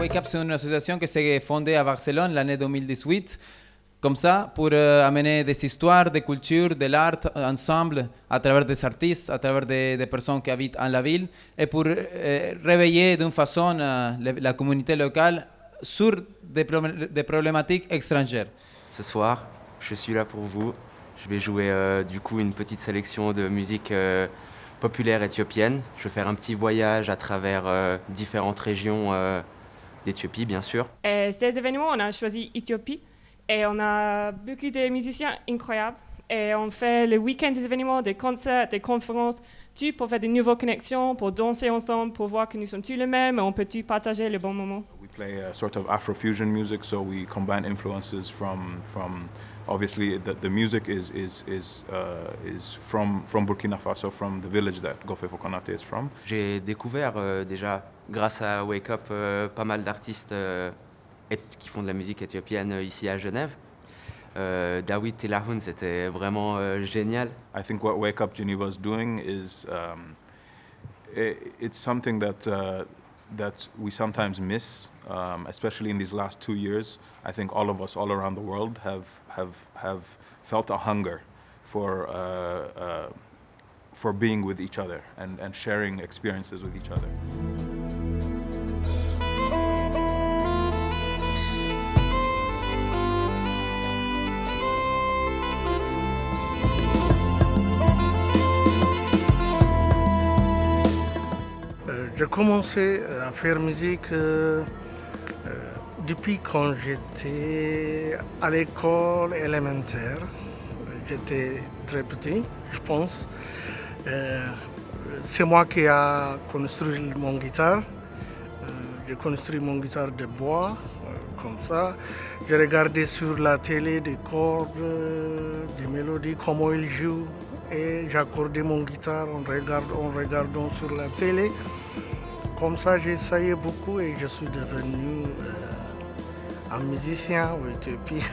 Wake Up, c'est une association qui s'est fondée à Barcelone l'année 2018, comme ça, pour amener des histoires, des cultures, de l'art ensemble, à travers des artistes, à travers des personnes qui habitent en la ville, et pour réveiller d'une façon la communauté locale sur des problématiques étrangères. Ce soir, je suis là pour vous. Je vais jouer du coup une petite sélection de musique populaire éthiopienne. Je vais faire un petit voyage à travers différentes régions d'Éthiopie, bien sûr. Ces événements, on a choisi Éthiopie et on a beaucoup de musiciens incroyables. Et on fait le week-end des événements, des concerts, des conférences, tout pour faire de nouvelles connexions, pour danser ensemble, pour voir que nous sommes tous les mêmes et on peut tous partager le bon moment. We play a sort of Afrofusion music, so we combine influences from obviously the music is from Burkina Faso, from the village that Gofefo Konate is from. J'ai découvert déjà, grâce à Wake Up, pas mal d'artistes qui font de la musique éthiopienne ici à Genève. Dawit Tilahun, c'était vraiment génial. I think what Wake Up Geneva is doing is it's something that we sometimes miss, especially in these last 2 years. I think all of us all around the world have felt a hunger for being with each other and sharing experiences with each other. J'ai commencé à faire musique depuis quand j'étais à l'école élémentaire. J'étais très petit, je pense. C'est moi qui ai construit mon guitare. J'ai construit mon guitare de bois, comme ça. J'ai regardé sur la télé des cordes, des mélodies, comment ils jouent. Et j'accordais mon guitare en regardant sur la télé. Comme ça, j'ai essayé beaucoup et je suis devenu un musicien en Éthiopie.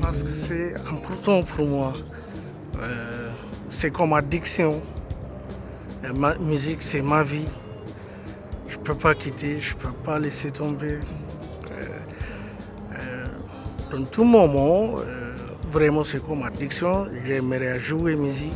Parce que c'est important pour moi. C'est comme addiction. La musique, c'est ma vie. Je ne peux pas quitter, je ne peux pas laisser tomber. Dans tout moment, vraiment, c'est comme addiction. J'aimerais jouer musique.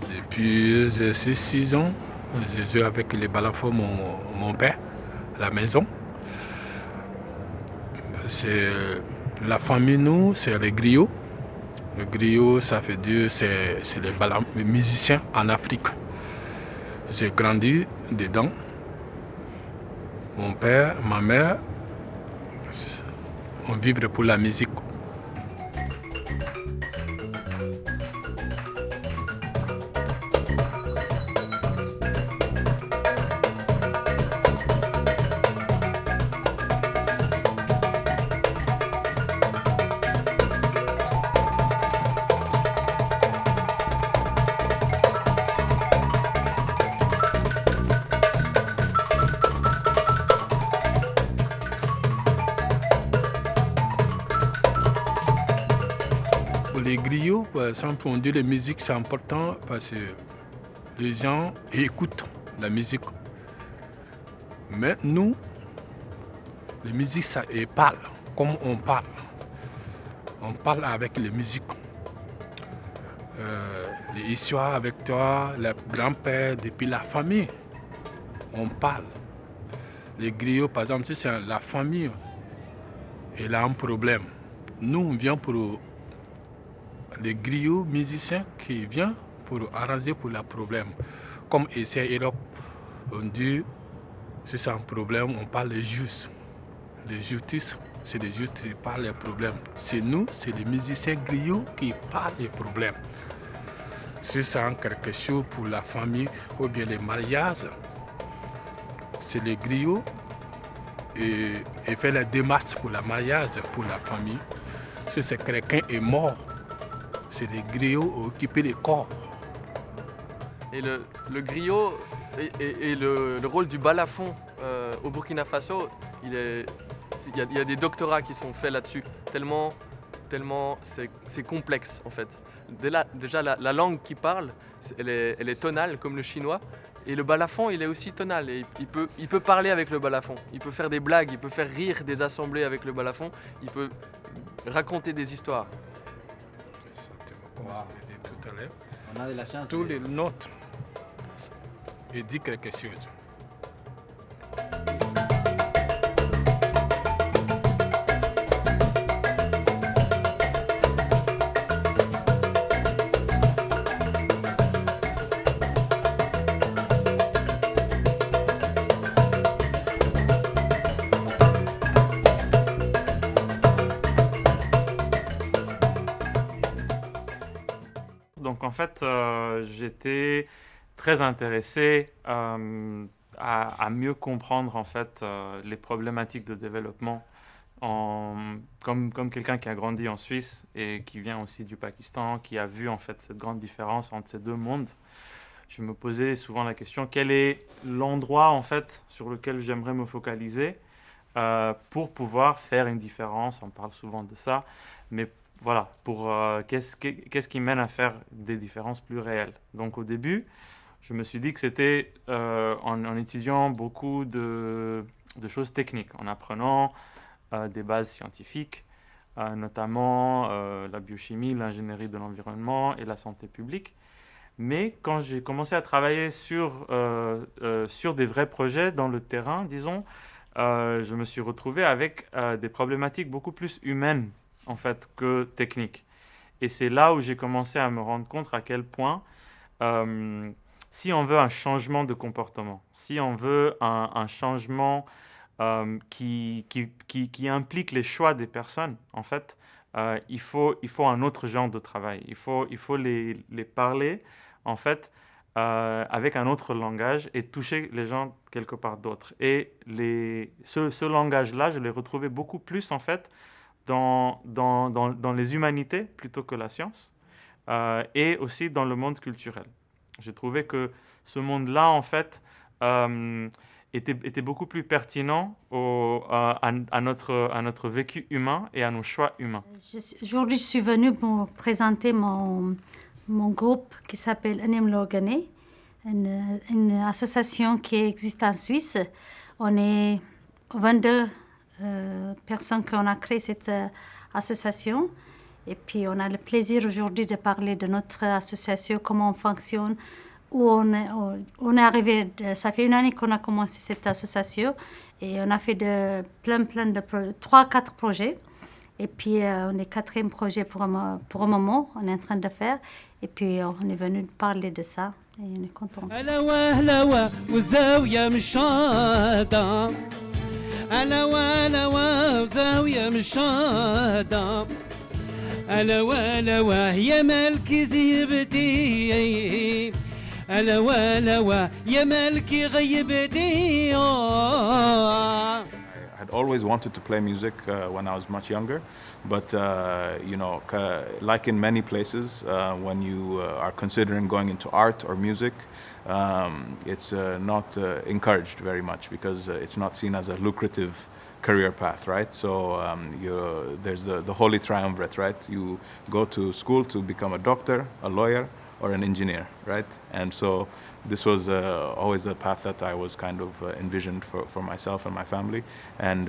Depuis j'ai 6 ans, je joue avec les balafons mon père à la maison. C'est la famille, nous, c'est les griots. Le griot, ça veut dire c'est les musiciens en Afrique. J'ai grandi dedans. Mon père, ma mère, on vivre pour la musique. Les griots, par exemple, on dit que la musique c'est important parce que les gens écoutent la musique. Mais nous, les musiques, ça parle, comme on parle. On parle avec les musiques. Les histoires avec toi, les grands-pères, depuis la famille, on parle. Les griots, par exemple, si c'est la famille, elle a un problème. Nous, on vient pour les griots musiciens qui viennent pour arranger pour le problème. Comme ici en Europe, on dit, si c'est un problème, on parle de justice. Les justices, c'est les justes qui parlent des problèmes. C'est nous, c'est les musiciens griots qui parlent des problèmes. Si c'est quelque chose pour la famille ou bien les mariages, c'est les griots et fait la démarche pour le mariage, pour la famille. Si c'est quelqu'un est mort, c'est les griots occupés des corps. Et le griot et le rôle du balafon au Burkina Faso, il y a des doctorats qui sont faits là-dessus, tellement c'est complexe en fait. Déjà la langue qu'il parle, elle est tonale comme le chinois, et le balafon il est aussi tonal, et il peut parler avec le balafon, il peut faire des blagues, il peut faire rire des assemblées avec le balafon, il peut raconter des histoires. Comme je t'ai dit tout à l'heure, On a de la chance. tous les notes, il dit quelque chose. Donc en fait, j'étais très intéressé à mieux comprendre en fait les problématiques de développement comme quelqu'un qui a grandi en Suisse et qui vient aussi du Pakistan, qui a vu en fait cette grande différence entre ces deux mondes. Je me posais souvent la question, quel est l'endroit en fait sur lequel j'aimerais me focaliser pour pouvoir faire une différence. On parle souvent de ça, mais voilà, pour qu'est-ce qui mène à faire des différences plus réelles. Donc au début, je me suis dit que c'était en étudiant beaucoup de choses techniques, en apprenant des bases scientifiques, notamment la biochimie, l'ingénierie de l'environnement et la santé publique. Mais quand j'ai commencé à travailler sur des vrais projets dans le terrain, disons, je me suis retrouvé avec des problématiques beaucoup plus humaines en fait que techniques. Et c'est là où j'ai commencé à me rendre compte à quel point si on veut un changement de comportement, si on veut un changement qui implique les choix des personnes, en fait, il faut un autre genre de travail. Il faut les parler, en fait, avec un autre langage et toucher les gens quelque part d'autre. Et ce langage-là, je l'ai retrouvé beaucoup plus, en fait, dans les humanités plutôt que la science, et aussi dans le monde culturel. J'ai trouvé que ce monde-là, en fait, était beaucoup plus pertinent à notre vécu humain et à nos choix humains. Aujourd'hui, je suis venue pour présenter mon groupe qui s'appelle Anem Logane, une association qui existe en Suisse. On est 22 personnes qui ont créé cette association. Et puis, on a le plaisir aujourd'hui de parler de notre association, comment on fonctionne, où on est arrivé. Ça fait une année qu'on a commencé cette association et on a fait plein de 3-4 projets. Et puis, on est 4e projet pour un moment, on est en train de faire. Et puis, on est venu parler de ça et on est content. I had always wanted to play music when I was much younger, but like in many places, when you are considering going into art or music, it's not encouraged very much because it's not seen as a lucrative career path, right? So there's the holy triumvirate, right? You go to school to become a doctor, a lawyer, or an engineer, right? And so this was always the path that I was kind of envisioned for myself and my family, and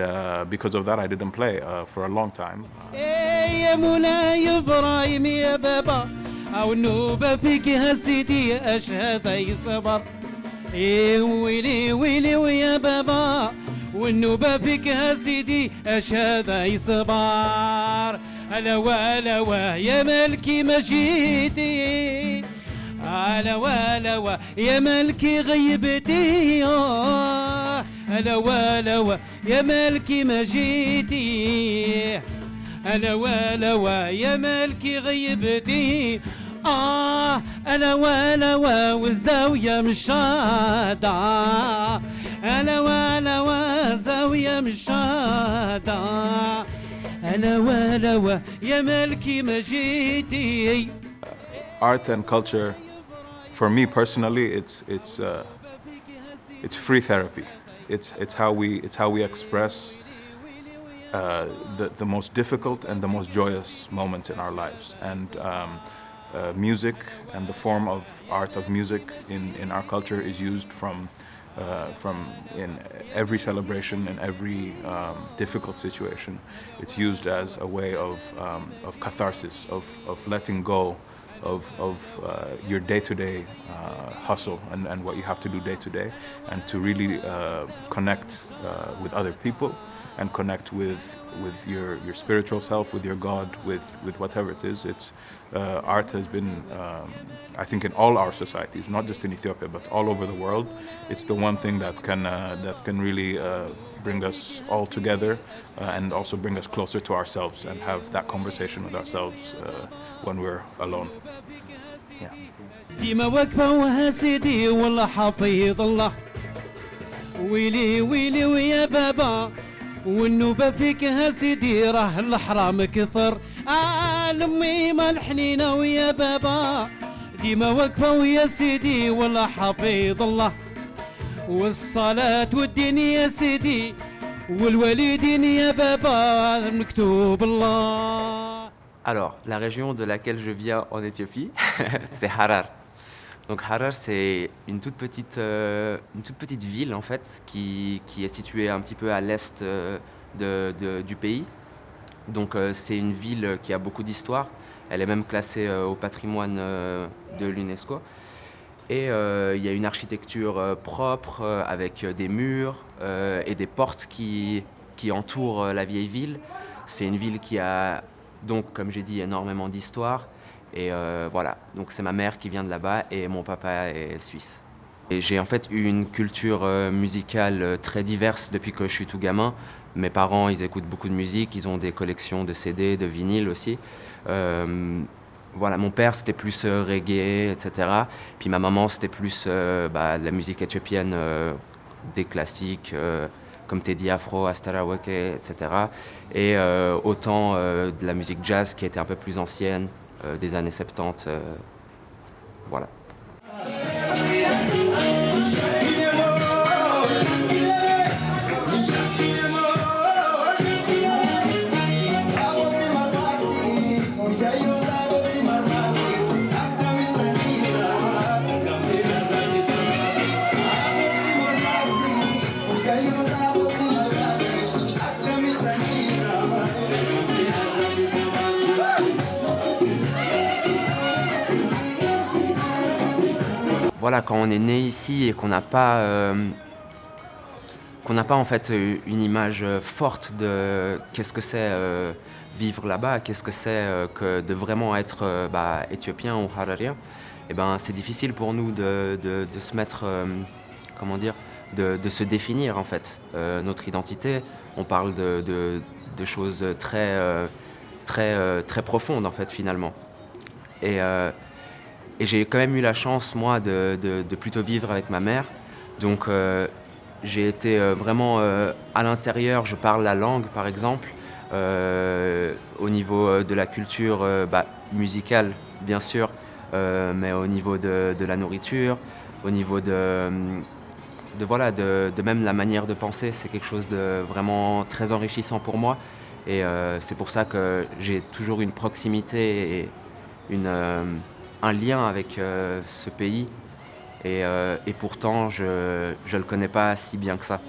because of that I didn't play for a long time. يا مولاي ابراهيم يا بابا او النوبه فيك هالسيدي اشهد اي صبر ايه ويلي ويلي ويا بابا والنوبه فيك هالسيدي اشهد اي صبر هلا وهلا يا ملكي ما جيتي هلا وهلا يا ملكي غيبتي هلا وهلا يا ملكي ما جيتي هلا وهلا يا ملكي غيبتي هلا وهلا والزاوية مشادة هلا وهلا والزاوية مشادة هلا وهلا يا ملكي ما جيتي. Art and culture, for me personally, it's free therapy. It's how we express the most difficult and the most joyous moments in our lives. And music and the form of art of music in our culture is used from in every celebration, in every difficult situation. It's used as a way of catharsis, of letting go of your day-to-day hustle and what you have to do day-to-day, and to really connect with other people and connect with your spiritual self, with your God, with whatever it is. It's art has been, I think, in all our societies, not just in Ethiopia, but all over the world. It's the one thing that can really bring us all together and also bring us closer to ourselves and have that conversation with ourselves when we're alone. Yeah. ديما واقفة وهسيدي والله حفيظ الله ويلي ويلي ويا بابا والنوبة فيك هسيدي راه الحرام كثر لمي ما الحنينة ويا بابا ديما واقفة ويا سيدي والله حفيظ الله والصلاة والدين يا سيدي والوالدين يا بابا مكتوب الله. Alors, la région de laquelle je viens en Éthiopie, c'est Harar. Donc Harar, c'est une toute petite ville en fait qui est située un petit peu à l'est du pays. Donc c'est une ville qui a beaucoup d'histoire. Elle est même classée au patrimoine de l'UNESCO. Et il y a une architecture propre avec des murs et des portes qui entourent la vieille ville. C'est une ville qui a donc, comme j'ai dit, énormément d'histoire. Et voilà, donc c'est ma mère qui vient de là-bas et mon papa est suisse. Et j'ai en fait eu une culture musicale très diverse depuis que je suis tout gamin. Mes parents, ils écoutent beaucoup de musique, ils ont des collections de CD, de vinyles aussi. Voilà, mon père, c'était plus reggae, etc. Puis ma maman, c'était plus la musique éthiopienne, des classiques, comme Teddy Afro, Astaraweke, etc. Et autant de la musique jazz qui était un peu plus ancienne, des années 70. Voilà. Voilà, quand on est né ici et qu'on n'a pas en fait une image forte de qu'est-ce que c'est vivre là-bas, qu'est-ce que c'est que de vraiment être éthiopien ou hararien, et ben c'est difficile pour nous de se mettre, comment dire, de se définir en fait notre identité. On parle de choses très profondes en fait finalement. Et j'ai quand même eu la chance, moi, de plutôt vivre avec ma mère. Donc, j'ai été vraiment à l'intérieur. Je parle la langue, par exemple. Au niveau de la culture musicale, bien sûr, mais au niveau de la nourriture, au niveau de même la manière de penser, c'est quelque chose de vraiment très enrichissant pour moi. Et c'est pour ça que j'ai toujours une proximité et un lien avec ce pays et pourtant je le connais pas si bien que ça.